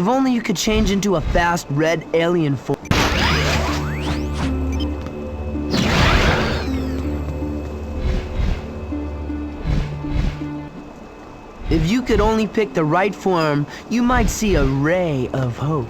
If only you could change into a fast red alien force. If you could only pick the right form, you might see a ray of hope.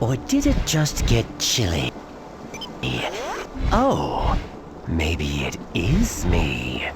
Or did it just get chilly? Oh, maybe it is me.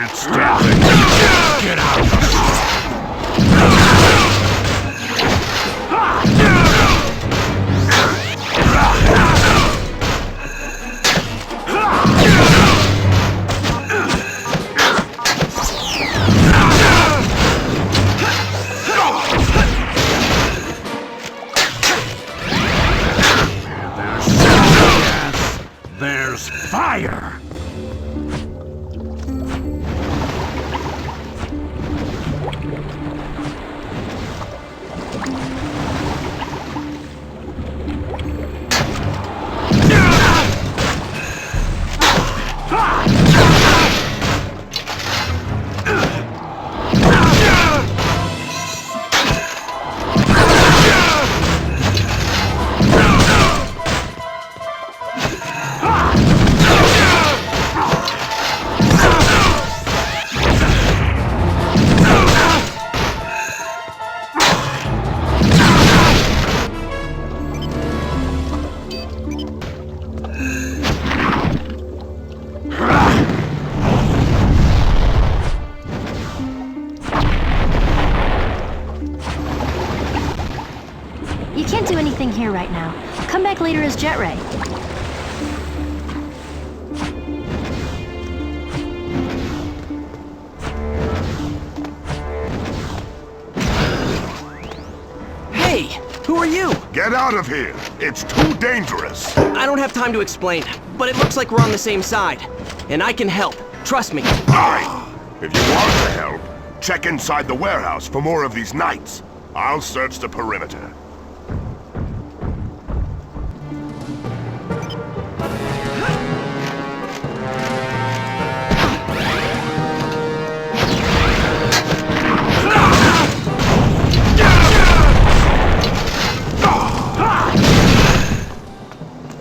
can't stand it. Get out of There's fire! You can't do anything here right now. Come back later as Jet Ray. Hey, who are you? Get out of here! It's too dangerous! I don't have time to explain, but it looks like we're on the same side. And I can help. Trust me. Fine! If you want to help, check inside the warehouse for more of these knights. I'll search the perimeter.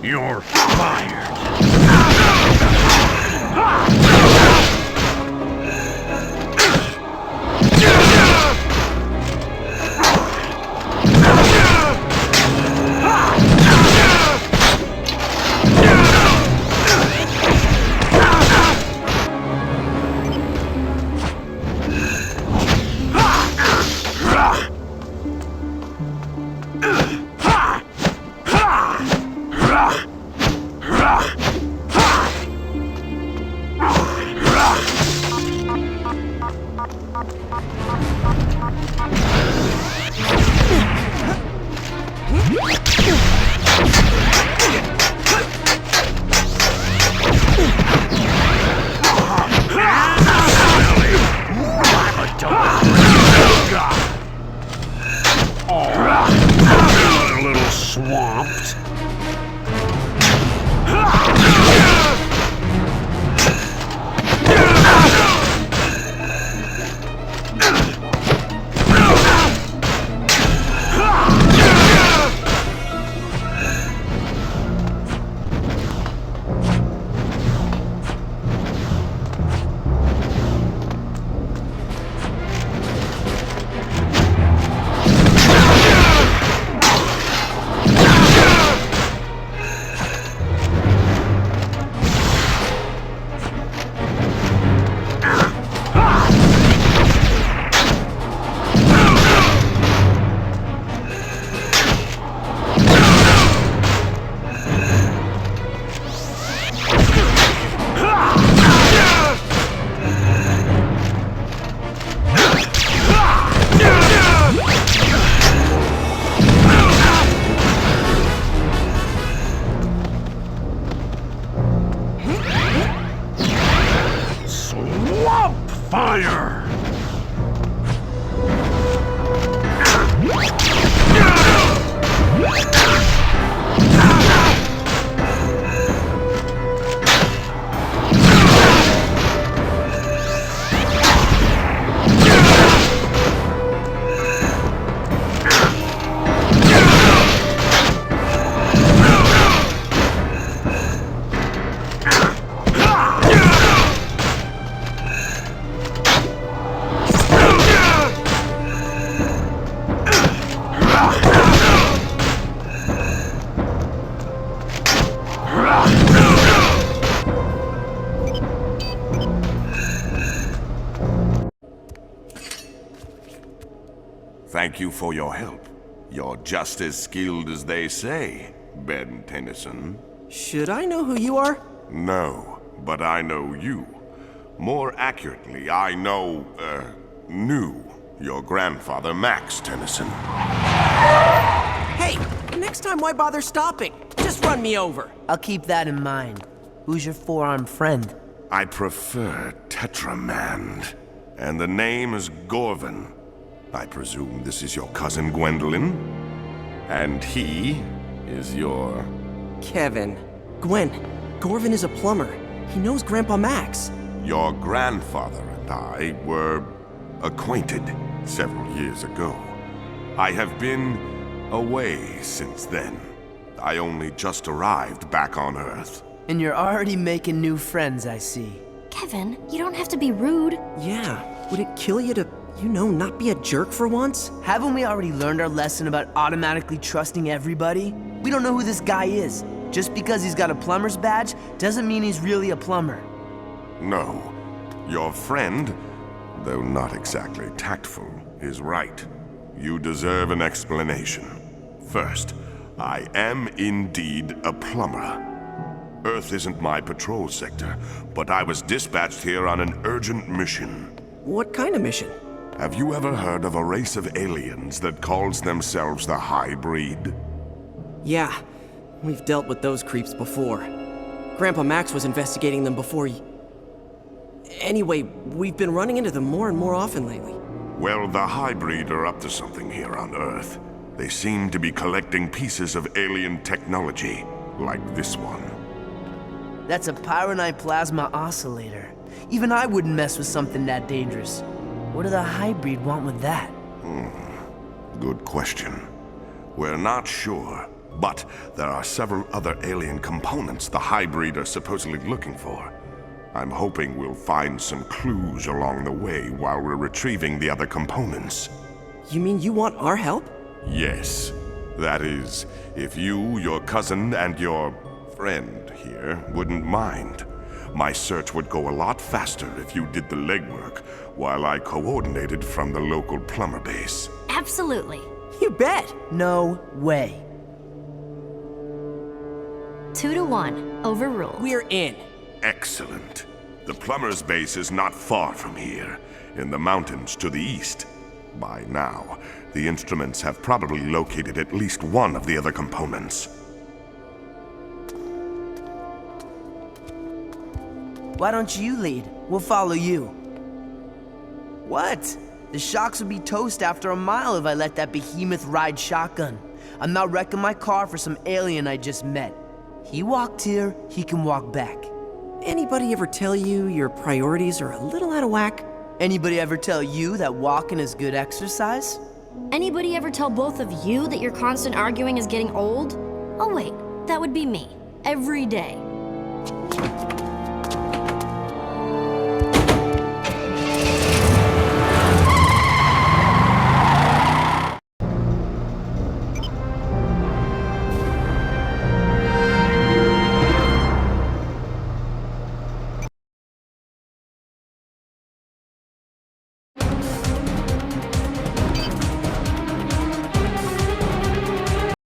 You're fired! A little swamped. thank you for your help. You're just as skilled as they say, Ben Tennyson. Should I know who you are? No, but I know you. More accurately, I knew your grandfather, Max Tennyson. Hey, next time why bother stopping? Just run me over. I'll keep that in mind. Who's your four-armed friend? I prefer Tetramand, and the name is Gorvin. I presume this is your cousin Gwendolyn? And he is your... Kevin. Gwen. Gorvin is a plumber. He knows Grandpa Max. Your grandfather and I were acquainted several years ago. I have been away since then. I only just arrived back on Earth. And you're already making new friends, I see. Kevin, you don't have to be rude. Yeah, would it kill you to, not be a jerk for once? Haven't we already learned our lesson about automatically trusting everybody? We don't know who this guy is. Just because he's got a plumber's badge doesn't mean he's really a plumber. No. Your friend, though not exactly tactful, is right. You deserve an explanation. First, I am indeed a plumber. Earth isn't my patrol sector, but I was dispatched here on an urgent mission. What kind of mission? Have you ever heard of a race of aliens that calls themselves the High Breed? Yeah, we've dealt with those creeps before. Grandpa Max was investigating them before Anyway, we've been running into them more and more often lately. Well, the High Breed are up to something here on Earth. They seem to be collecting pieces of alien technology, like this one. That's a pyronite plasma oscillator. Even I wouldn't mess with something that dangerous. What do the hybrid want with that? Good question. We're not sure, but there are several other alien components the High Breed are supposedly looking for. I'm hoping we'll find some clues along the way while we're retrieving the other components. You mean you want our help? Yes. That is, if you, your cousin, and your friend here wouldn't mind. My search would go a lot faster if you did the legwork, while I coordinated from the local plumber base. Absolutely. You bet! No way. 2-1, overruled. We're in. Excellent. The plumber's base is not far from here, in the mountains to the east. By now, the instruments have probably located at least one of the other components. Why don't you lead? We'll follow you. What? The shocks would be toast after a mile if I let that behemoth ride shotgun. I'm not wrecking my car for some alien I just met. He walked here, he can walk back. Anybody ever tell you your priorities are a little out of whack? Anybody ever tell you that walking is good exercise? Anybody ever tell both of you that your constant arguing is getting old? Oh wait, that would be me. Every day.